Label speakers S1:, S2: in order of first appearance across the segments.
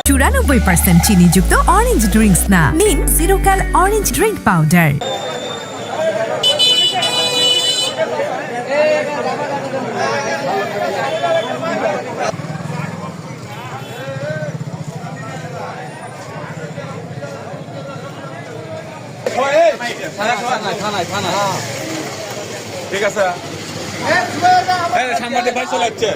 S1: चुरानब्बई% चीनीयुक्त orange drinks ना निन zero कैल orange drink powder.
S2: ঠিক আছে সামনে ভাই চলে যাচ্ছে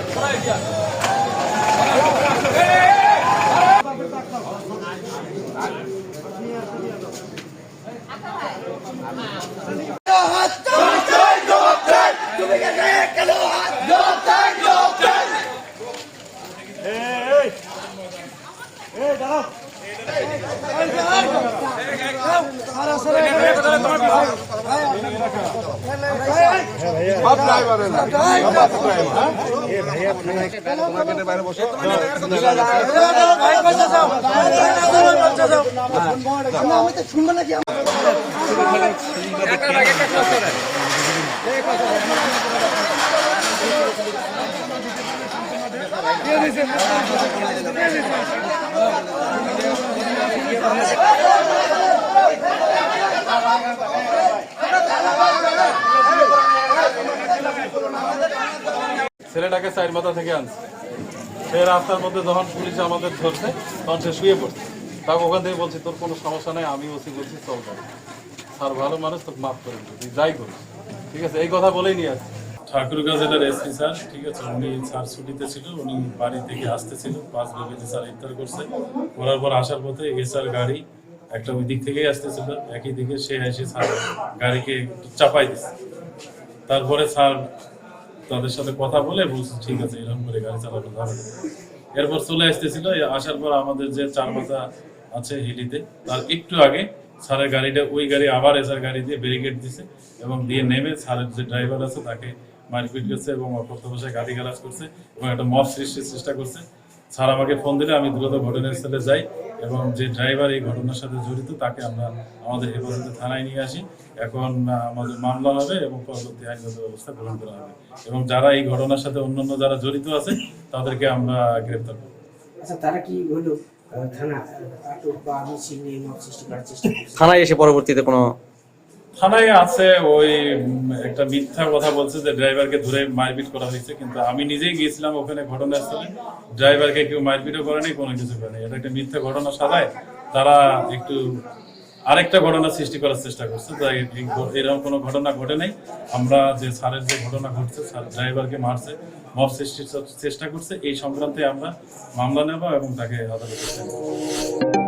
S2: ছেলেটাকে সাইড মাথা থেকে আনছে সে রাস্তার মধ্যে যখন পুলিশ আমাদের ধরছে তখন সে শুয়ে পড়ছে তাকে ওখান থেকে বলছি তোর কোনো সমস্যা নাই আমি ওসি বলছি চল স্যার ভালো মানুষ তোকে মাফ করে দিল তুই যাই করিস ঠিক আছে এই কথা বলেই নিয়ে আসছে ঠাকুরগাঁ জেলার এসপি স্যার ঠিক আছে উনি স্যার ছুটিতে ছিল উনি বাড়ি থেকে আসতেছিল 5 বেজে স্যার ইফতার করছে করার পর আসার পথে এসআর গাড়ি একটা ওই দিক থেকেই আসতেছিল একই দিকে সে এসে স্যার গাড়িকে চাপাই দিচ্ছে তারপরে স্যার তাদের সাথে কথা বলে বলছে ঠিক আছে এরকম করে গাড়ি চালানো যাবে এরপর চলে আসতেছিল আসার পর আমাদের যে 4 মাথা আছে হিলিতে তার একটু আগে স্যারের গাড়িটা ওই গাড়ি আবার এসআর গাড়ি দিয়ে ব্যারিকেড দিছে এবং দিয়ে নেমে স্যারের যে ড্রাইভার আছে তাকে মারপিট করছে এবং অকথ্য ভাষায় গালিগালাজ করছে এবং একটা মব সৃষ্টির চেষ্টা করছে স্যার আমাকে ফোন দিলে আমি দ্রুত ঘটনাস্থলে যাই এবং যে ড্রাইভার এই ঘটনার সাথে জড়িত তাকে আমরা আমাদের হেফাজতে থানায় নিয়ে আসি এখন আমাদের মামলা হবে এবং পরবর্তী আইনগত ব্যবস্থা গ্রহণ করা হবে এবং যারা এই ঘটনার সাথে অন্যান্য যারা জড়িত আছে তাদেরকে আমরা গ্রেফতার করব।
S3: আচ্ছা তারা কি হলো
S4: থানায় এসে পরবর্তীতে কোনো
S2: থানায় আছে ওই একটা মিথ্যা কথা বলছে যে ড্রাইভারকে ধরে মারপিট করা হয়েছে কিন্তু আমি নিজেই গিয়েছিলাম ওখানে ঘটনাস্থলে ড্রাইভারকে কেউ মারপিটও করেনি কোনো কিছু করেনি এটা একটা মিথ্যা ঘটনা সাজায় তারা একটু আরেকটা ঘটনা সৃষ্টি করার চেষ্টা করছে তাই এরকম কোনো ঘটনা ঘটে নাই আমরা যে স্যারের যে ঘটনা ঘটছে স্যার ড্রাইভারকে মারছে মব সৃষ্টির চেষ্টা করছে এই সংক্রান্তে আমরা মামলা নেব এবং তাকে আদালতে